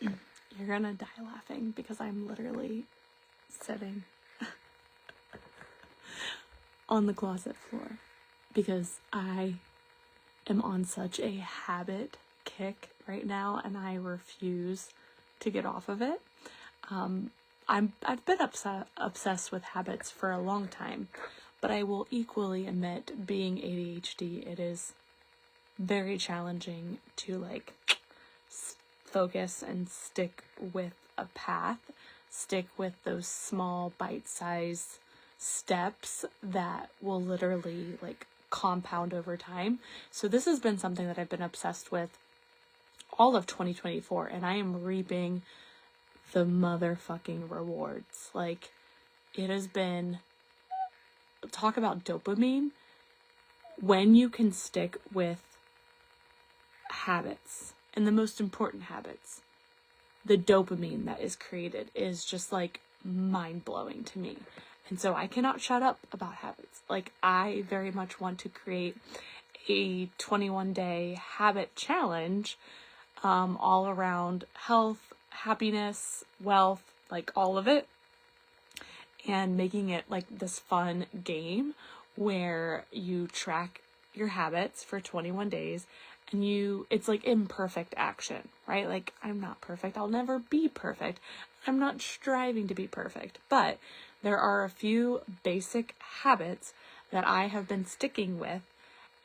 You're gonna die laughing because I'm literally sitting on the closet floor because I am on such a habit kick right now and I refuse to get off of it. I've been obsessed with habits for a long time, but I will equally admit, being ADHD, it is very challenging to like focus and stick with a path, stick with those small bite-sized steps that will literally like compound over time. So this has been something that I've been obsessed with all of 2024, and I am reaping the motherfucking rewards. Like, it has been, talk about dopamine. When you can stick with habits, and the most important habits, the dopamine that is created is just like mind-blowing to me. And so I cannot shut up about habits. Like, I very much want to create a 21-day habit challenge, all around health, happiness, wealth, like all of it, and making it like this fun game where you track your habits for 21 days and it's like imperfect action, right? Like, I'm not perfect. I'll never be perfect. I'm not striving to be perfect, but there are a few basic habits that I have been sticking with,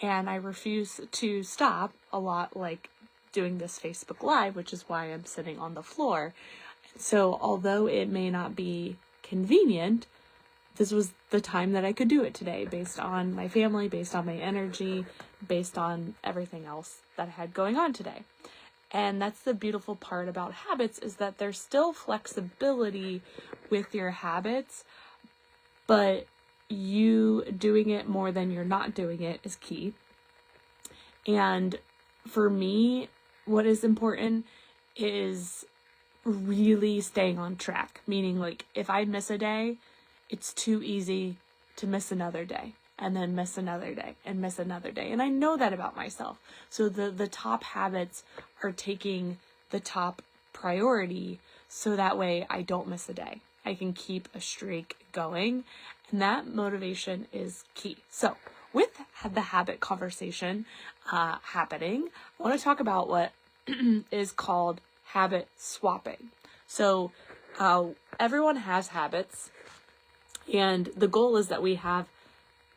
and I refuse to stop, a lot like doing this Facebook Live, which is why I'm sitting on the floor. So although it may not be convenient, this was the time that I could do it today, based on my family, based on my energy, based on everything else that I had going on today. And that's the beautiful part about habits, is that there's still flexibility with your habits, but you doing it more than you're not doing it is key. And for me, what is important is really staying on track. Meaning, like, if I miss a day, it's too easy to miss another day, and then miss another day, and miss another day. And I know that about myself. So the top habits are taking the top priority, so that way I don't miss a day. I can keep a streak going, and that motivation is key. So with the habit conversation happening, I want to talk about what is called habit swapping. So everyone has habits, and the goal is that we have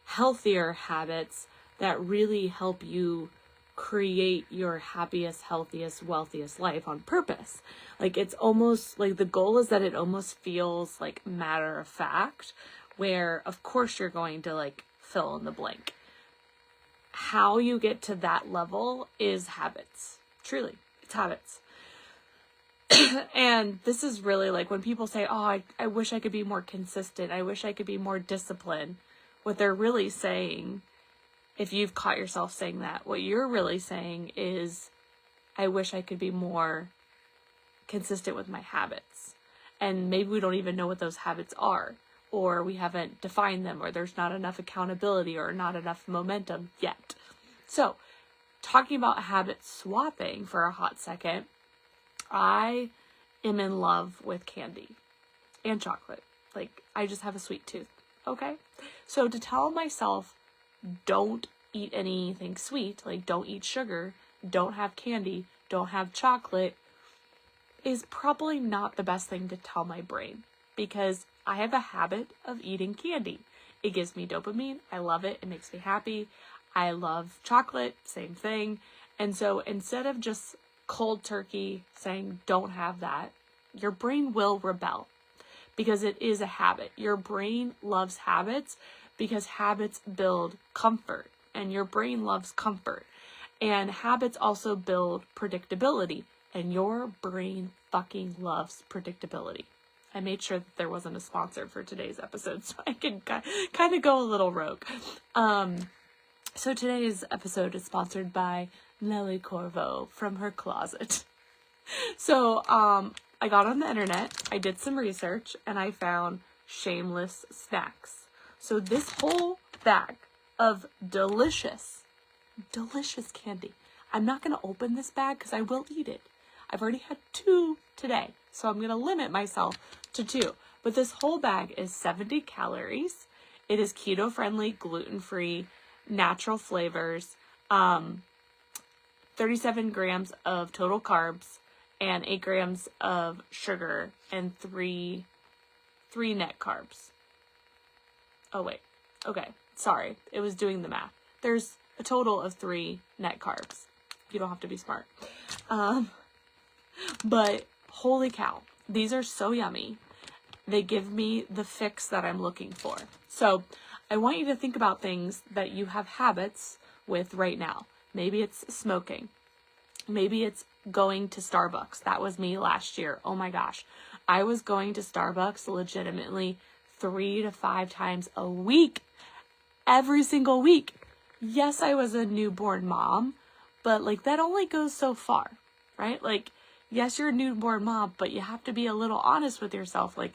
healthier habits that really help you create your happiest, healthiest, wealthiest life on purpose. Like, it's almost like the goal is that it almost feels like matter of fact, where of course you're going to like fill in the blank. How you get to that level is habits. Truly, it's habits. And this is really like when people say, oh, I wish I could be more consistent. I wish I could be more disciplined. What they're really saying, if you've caught yourself saying that, what you're really saying is, I wish I could be more consistent with my habits. And maybe we don't even know what those habits are, or we haven't defined them, or there's not enough accountability or not enough momentum yet. So, talking about habit swapping for a hot second, I am in love with candy and chocolate. Like, I just have a sweet tooth, okay? So to tell myself, don't eat anything sweet, like don't eat sugar, don't have candy, don't have chocolate, is probably not the best thing to tell my brain, because I have a habit of eating candy. It gives me dopamine. I love it. It makes me happy. I love chocolate. Same thing. And so instead of just cold turkey saying don't have that, your brain will rebel, because it is a habit. Your brain loves habits because habits build comfort, and your brain loves comfort. And habits also build predictability, and your brain fucking loves predictability. I made sure that there wasn't a sponsor for today's episode, so I can kind of go a little rogue. So today's episode is sponsored by Nellie Corvo from her closet. So I got on the internet, I did some research, and I found shameless snacks. So this whole bag of delicious candy. I'm not going to open this bag because I will eat it. I've already had 2 today, so I'm going to limit myself to 2. But this whole bag is 70 calories. It is keto-friendly, gluten-free, natural flavors, 37 grams of total carbs, and 8 grams of sugar, and 3 net carbs. Oh, wait. Okay. Sorry. It was doing the math. There's a total of 3 net carbs. You don't have to be smart. But holy cow, these are so yummy. They give me the fix that I'm looking for. So I want you to think about things that you have habits with right now. Maybe it's smoking. Maybe it's going to Starbucks. That was me last year. Oh my gosh. I was going to Starbucks legitimately 3 to 5 times a week. Every single week. Yes, I was a newborn mom, but like that only goes so far, right? Like, yes, you're a newborn mom, but you have to be a little honest with yourself. Like,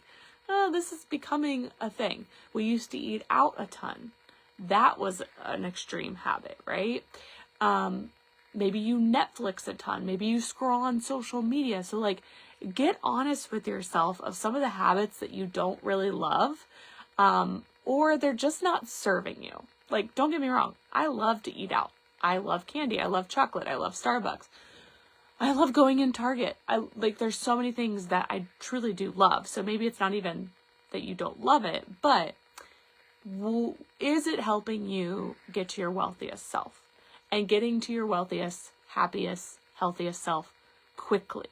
oh, this is becoming a thing. We used to eat out a ton. That was an extreme habit, right? Maybe you Netflix a ton. Maybe you scroll on social media. So like, get honest with yourself of some of the habits that you don't really love, or they're just not serving you. Like, don't get me wrong. I love to eat out. I love candy. I love chocolate. I love Starbucks. I love going in Target. There's so many things that I truly do love. So maybe it's not even that you don't love it, but is it helping you get to your wealthiest self? And getting to your wealthiest, happiest, healthiest self quickly.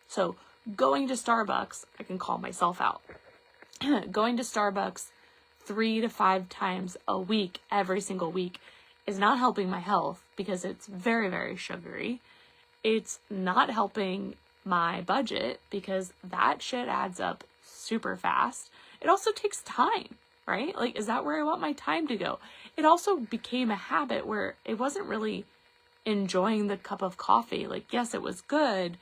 So going to Starbucks, I can call myself out. Going to Starbucks 3 to 5 times a week, every single week, is not helping my health because it's very, very sugary. It's not helping my budget because that shit adds up super fast. It also takes time, right? Like, is that where I want my time to go? It also became a habit where it wasn't really enjoying the cup of coffee. Like, yes, it was good,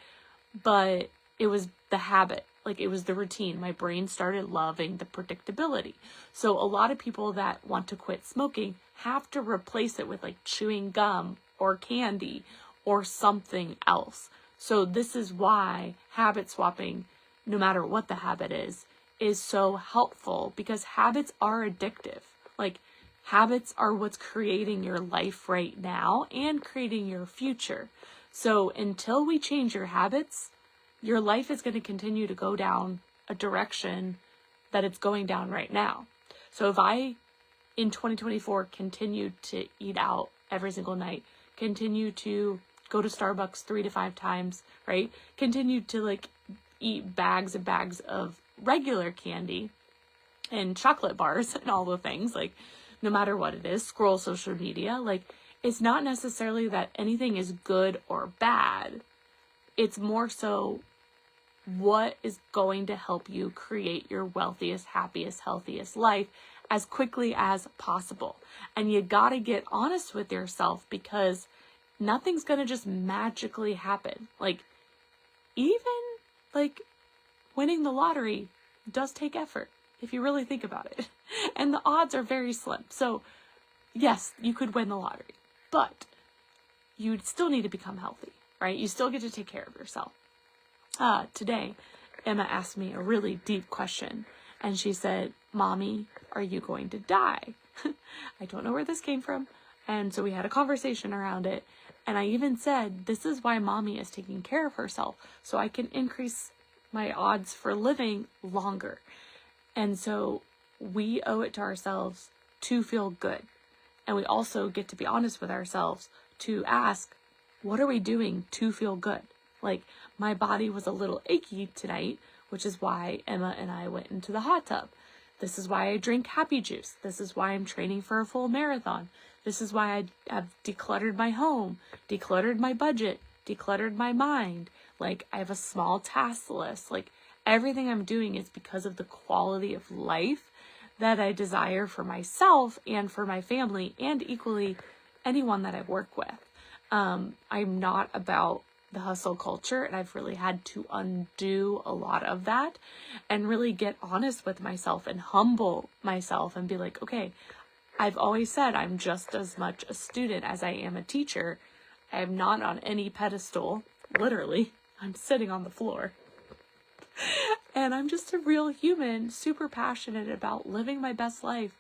but it was the habit. Like, it was the routine. My brain started loving the predictability. So a lot of people that want to quit smoking have to replace it with like chewing gum or candy or something else. So this is why habit swapping, no matter what the habit is so helpful, because habits are addictive. Like, habits are what's creating your life right now and creating your future. So until we change your habits, your life is going to continue to go down a direction that it's going down right now. So if I, in 2024, continue to eat out every single night, continue to go to Starbucks 3 to 5 times, right? Continue to like eat bags and bags of regular candy and chocolate bars and all the things, like no matter what it is, scroll social media, like it's not necessarily that anything is good or bad. It's more so what is going to help you create your wealthiest, happiest, healthiest life as quickly as possible. And you got to get honest with yourself because nothing's going to just magically happen. Like, even like winning the lottery does take effort if you really think about it. And the odds are very slim. So yes, you could win the lottery, but you still need to become healthy, right? You still get to take care of yourself. Today, Emma asked me a really deep question, and she said, "Mommy, are you going to die?" I don't know where this came from. And so we had a conversation around it. And I even said, this is why Mommy is taking care of herself, so I can increase my odds for living longer. And so we owe it to ourselves to feel good. And we also get to be honest with ourselves to ask, what are we doing to feel good? Like, my body was a little achy tonight, which is why Emma and I went into the hot tub. This is why I drink happy juice. This is why I'm training for a full marathon. This is why I have decluttered my home, decluttered my budget, decluttered my mind. Like, I have a small task list. Like, everything I'm doing is because of the quality of life that I desire for myself and for my family and equally anyone that I work with. I'm not about the hustle culture, and I've really had to undo a lot of that and really get honest with myself and humble myself and be like, okay, I've always said I'm just as much a student as I am a teacher. I am not on any pedestal. Literally, I'm sitting on the floor. And I'm just a real human, super passionate about living my best life.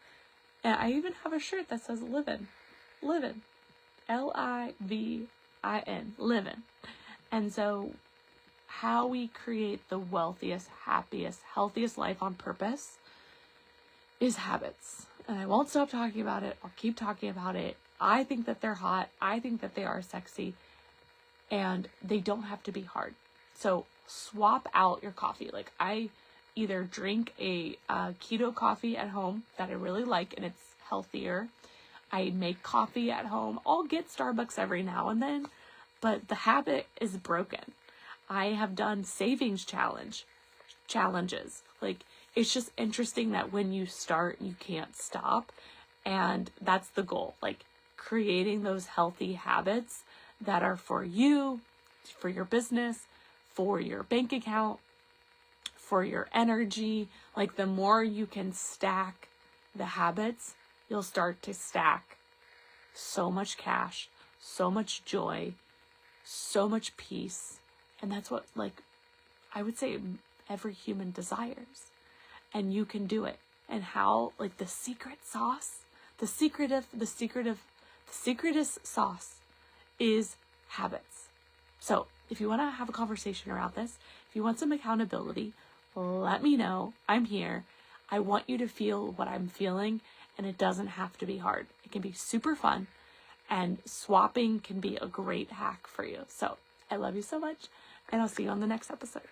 And I even have a shirt that says livin'. Livin'. Livin'. Livin'. And so how we create the wealthiest, happiest, healthiest life on purpose is habits. And I won't stop talking about it. I'll keep talking about it. I think that they're hot. I think that they are sexy. And they don't have to be hard. So swap out your coffee. Like, I either drink a keto coffee at home that I really like and it's healthier. I make coffee at home. I'll get Starbucks every now and then, but the habit is broken. I have done savings challenges. Like, it's just interesting that when you start, you can't stop. And that's the goal, like creating those healthy habits that are for you, for your business, for your bank account, for your energy. Like, the more you can stack the habits, you'll start to stack so much cash, so much joy, so much peace. And that's what, like, I would say every human desires. And you can do it. And how, like, the secret sauce, the secretest sauce is habits. So if you want to have a conversation around this, if you want some accountability, let me know. I'm here. I want you to feel what I'm feeling, and it doesn't have to be hard. It can be super fun, and swapping can be a great hack for you. So I love you so much, and I'll see you on the next episode.